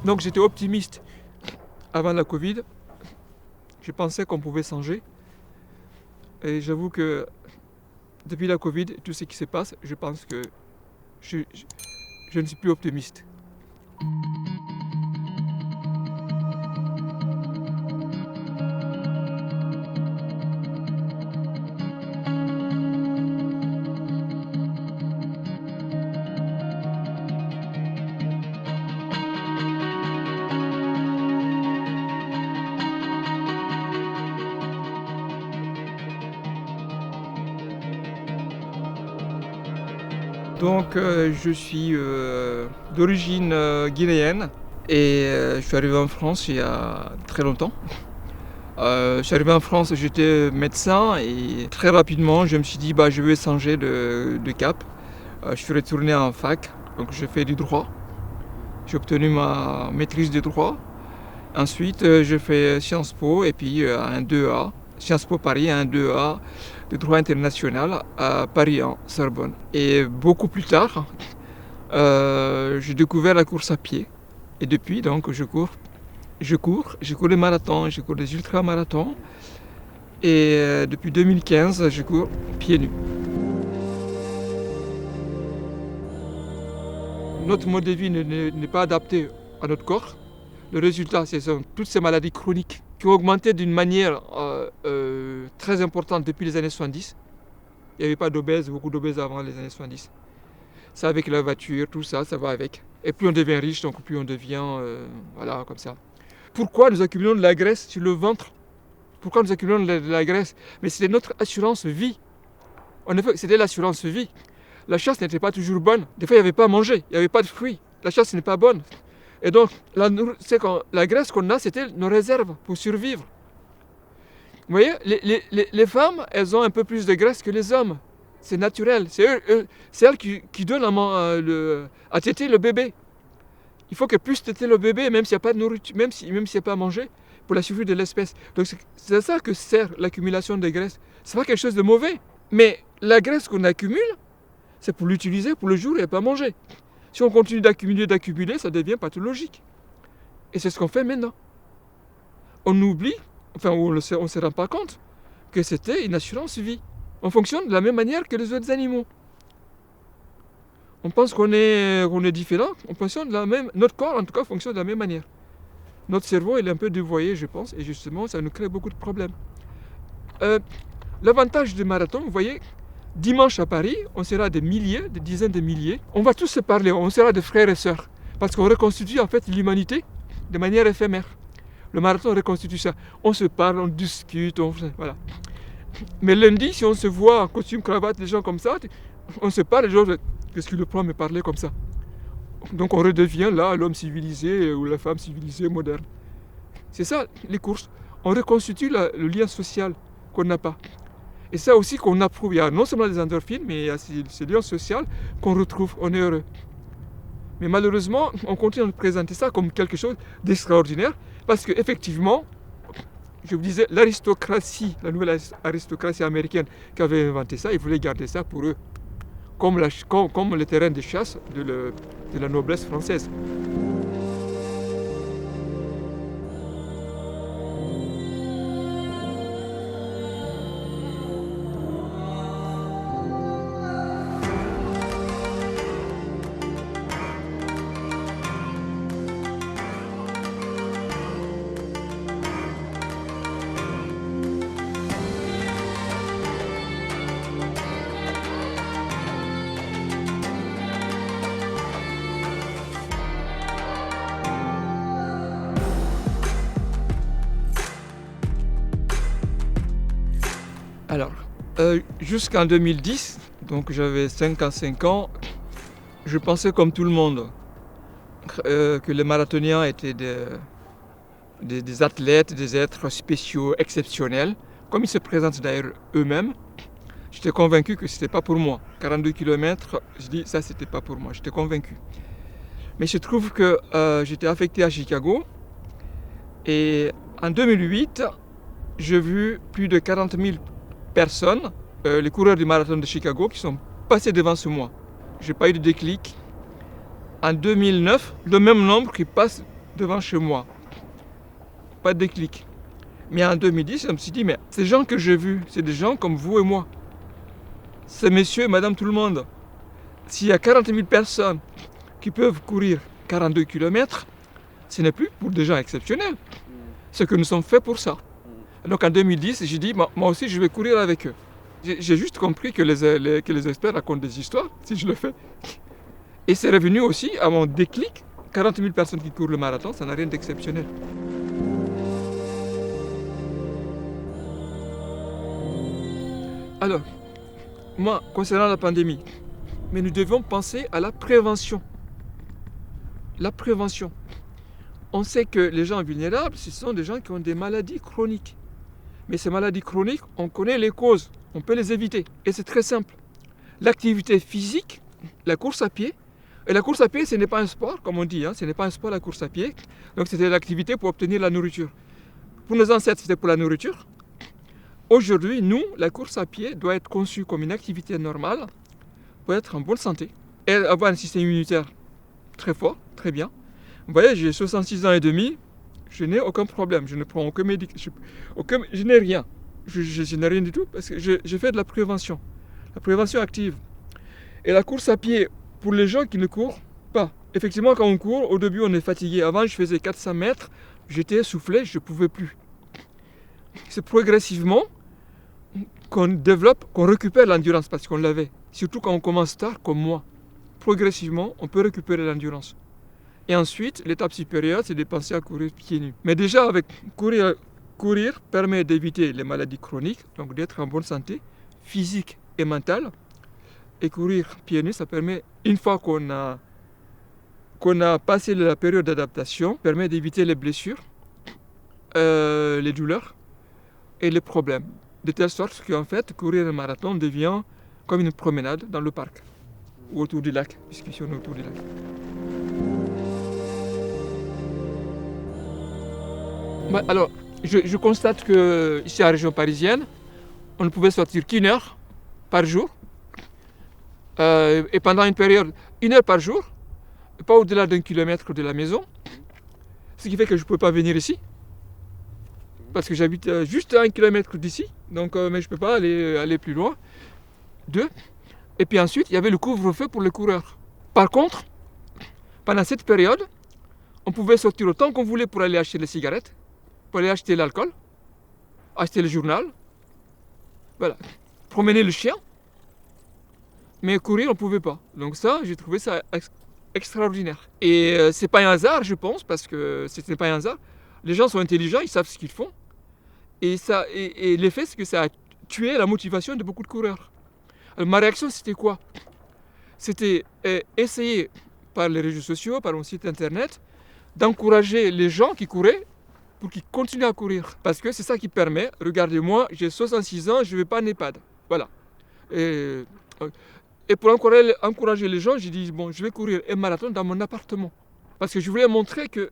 Donc j'étais optimiste avant la Covid. Je pensais qu'on pouvait changer. Et j'avoue que depuis la Covid et tout ce qui se passe, je pense que je ne suis plus optimiste. Donc je suis d'origine guinéenne et je suis arrivé en France il y a très longtemps. Je suis arrivé en France, j'étais médecin et très rapidement je me suis dit je vais changer de cap. Je suis retourné en fac, donc j'ai fait du droit. J'ai obtenu ma maîtrise de droit. Ensuite j'ai fait Sciences Po et puis un 2A, Sciences Po Paris, un 2A de droit international à Paris en Sorbonne. Et beaucoup plus tard, j'ai découvert la course à pied. Et depuis, donc, je cours des marathons, je cours des ultramarathons. Et depuis 2015, je cours pieds nus. Notre mode de vie n'est pas adapté à notre corps. Le résultat, c'est toutes ces maladies chroniques qui ont augmenté d'une manière très importante depuis les années 70. Il n'y avait pas d'obèses, beaucoup d'obèses avant les années 70. Ça avec la voiture, tout ça, ça va avec. Et plus on devient riche, donc plus on devient, voilà, comme ça. Pourquoi nous accumulons de la graisse sur le ventre? Pourquoi nous accumulons de la graisse? Mais c'était notre assurance vie. En effet, c'était l'assurance vie. La chasse n'était pas toujours bonne. Des fois, il n'y avait pas à manger, il n'y avait pas de fruits. La chasse n'est pas bonne. Et donc, la graisse qu'on a, c'était nos réserves pour survivre. Vous voyez, les femmes, elles ont un peu plus de graisse que les hommes. C'est naturel. C'est elles qui donnent à téter le bébé. Il faut qu'elles puissent téter le bébé, même s'il n'y a pas de nourriture, même s'il n'y a pas à manger, pour la survie de l'espèce. Donc c'est à ça que sert l'accumulation de graisse. C'est pas quelque chose de mauvais. Mais la graisse qu'on accumule, c'est pour l'utiliser pour le jour et pas manger. Si on continue d'accumuler, ça devient pathologique. Et c'est ce qu'on fait maintenant. On oublie, on ne se rend pas compte, que c'était une assurance vie. On fonctionne de la même manière que les autres animaux. On pense qu'on est différent, on fonctionne de la même... Notre corps, en tout cas, fonctionne de la même manière. Notre cerveau, il est un peu dévoyé, je pense, et justement, ça nous crée beaucoup de problèmes. L'avantage du marathon, vous voyez, dimanche à Paris, on sera des milliers, des dizaines de milliers. On va tous se parler, on sera des frères et sœurs. Parce qu'on reconstitue en fait l'humanité de manière éphémère. Le marathon reconstitue ça. On se parle, on discute, voilà. Mais lundi, si on se voit en costume, cravate, des gens comme ça, on se parle, les gens, qu'est-ce qui le prend à me parler comme ça? Donc on redevient là l'homme civilisé ou la femme civilisée moderne. C'est ça les courses. On reconstitue le lien social qu'on n'a pas. Et ça aussi qu'on approuve. Il y a non seulement des endorphines, mais il y a ces liens sociaux qu'on retrouve. On est heureux. Mais malheureusement, on continue de présenter ça comme quelque chose d'extraordinaire parce qu'effectivement, je vous disais, l'aristocratie, la nouvelle aristocratie américaine qui avait inventé ça, ils voulaient garder ça pour eux, comme le terrain de chasse de la noblesse française. Alors, jusqu'en 2010, donc j'avais 55 ans, je pensais comme tout le monde que les marathoniens étaient des athlètes, des êtres spéciaux, exceptionnels, comme ils se présentent d'ailleurs eux-mêmes. J'étais convaincu que c'était pas pour moi. 42 km, je dis ça c'était pas pour moi, j'étais convaincu. Mais il se trouve que j'étais affecté à Chicago et en 2008, j'ai vu plus de 40 000 personnes, les coureurs du marathon de Chicago, qui sont passés devant moi. Je n'ai pas eu de déclic. En 2009, le même nombre qui passe devant chez moi. Pas de déclic. Mais en 2010, je me suis dit, mais ces gens que j'ai vus, c'est des gens comme vous et moi. C'est monsieur et madame tout le monde. S'il y a 40 000 personnes qui peuvent courir 42 km, ce n'est plus pour des gens exceptionnels. C'est que nous sommes faits pour ça. Donc en 2010, j'ai dit, moi aussi je vais courir avec eux. J'ai juste compris que les experts racontent des histoires, si je le fais. Et c'est revenu aussi à mon déclic. 40 000 personnes qui courent le marathon, ça n'a rien d'exceptionnel. Alors, moi, concernant la pandémie, mais nous devons penser à la prévention. La prévention. On sait que les gens vulnérables, ce sont des gens qui ont des maladies chroniques. Mais ces maladies chroniques, on connaît les causes, on peut les éviter. Et c'est très simple. L'activité physique, la course à pied, et la course à pied, ce n'est pas un sport, comme on dit, ce n'est pas un sport la course à pied. Donc c'était l'activité pour obtenir la nourriture. Pour nos ancêtres, c'était pour la nourriture. Aujourd'hui, nous, la course à pied doit être conçue comme une activité normale pour être en bonne santé et avoir un système immunitaire très fort, très bien. Vous voyez, j'ai 66 ans et demi, je n'ai aucun problème, je ne prends aucun médicament, je n'ai rien. Je n'ai rien du tout parce que je fais de la prévention active. Et la course à pied, pour les gens qui ne courent pas. Effectivement, quand on court, au début, on est fatigué. Avant, je faisais 400 mètres, j'étais essoufflé, je ne pouvais plus. C'est progressivement qu'on développe, qu'on récupère l'endurance parce qu'on l'avait. Surtout quand on commence tard, comme moi. Progressivement, on peut récupérer l'endurance. Et ensuite, l'étape supérieure, c'est de penser à courir pieds nus. Mais déjà, avec courir permet d'éviter les maladies chroniques, donc d'être en bonne santé, physique et mentale. Et courir pieds nus, ça permet, une fois qu'on a passé la période d'adaptation, permet d'éviter les blessures, les douleurs et les problèmes. De telle sorte qu'en fait, courir un marathon devient comme une promenade dans le parc ou autour du lac, puisqu'ici on est autour du lac. Alors, je constate qu'ici à la région parisienne, on ne pouvait sortir qu'1 heure par jour. Et pendant une période, 1 heure par jour, pas au-delà d'1 kilomètre de la maison. Ce qui fait que je ne pouvais pas venir ici. Parce que j'habite juste à 1 kilomètre d'ici. Donc, mais je ne peux pas aller plus loin. 2. Et puis ensuite, il y avait le couvre-feu pour les coureurs. Par contre, pendant cette période, on pouvait sortir autant qu'on voulait pour aller acheter les cigarettes, pour aller acheter l'alcool, acheter le journal, voilà, promener le chien. Mais courir, on ne pouvait pas. Donc ça, j'ai trouvé ça extraordinaire. Et c'est pas un hasard, je pense, parce que ce n'est pas un hasard. Les gens sont intelligents, ils savent ce qu'ils font. Et l'effet, c'est que ça a tué la motivation de beaucoup de coureurs. Alors, ma réaction, c'était quoi? C'était essayer, par les réseaux sociaux, par mon site internet, d'encourager les gens qui couraient pour qu'ils continuent à courir. Parce que c'est ça qui permet, regardez-moi, j'ai 66 ans, je ne vais pas en EHPAD. Voilà. Et pour encourager les gens, j'ai dit, bon, je vais courir un marathon dans mon appartement. Parce que je voulais montrer que,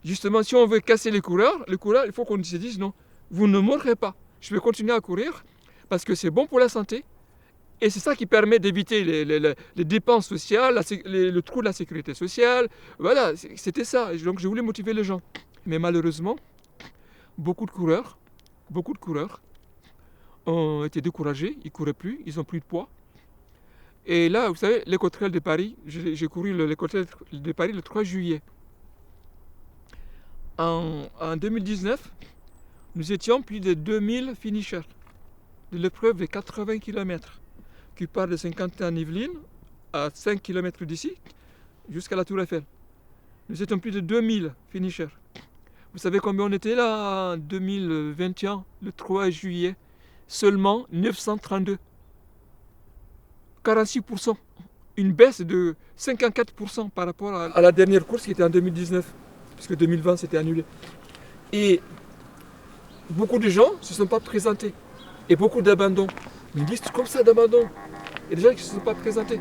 justement, si on veut casser les coureurs, il faut qu'on se dise, non, vous ne mourrez pas. Je vais continuer à courir parce que c'est bon pour la santé. Et c'est ça qui permet d'éviter les dépenses sociales, le trou de la sécurité sociale. Voilà, c'était ça. Donc je voulais motiver les gens. Mais malheureusement, beaucoup de coureurs ont été découragés. Ils ne couraient plus, ils n'ont plus de poids. Et là, vous savez, l'éco-trail de Paris, j'ai couru l'éco-trail de Paris le 3 juillet. En 2019, nous étions plus de 2000 finishers de l'épreuve de 80 km qui part de Saint-Quentin-en-Yvelines à 5 km d'ici jusqu'à la Tour Eiffel. Nous étions plus de 2000 finishers. Vous savez combien on était là en 2021, le 3 juillet? Seulement 932. 46%. Une baisse de 54% par rapport à la dernière course qui était en 2019. Puisque 2020 c'était annulé. Et beaucoup de gens ne se sont pas présentés. Et beaucoup d'abandons. Une liste comme ça d'abandons. Et des gens qui ne se sont pas présentés.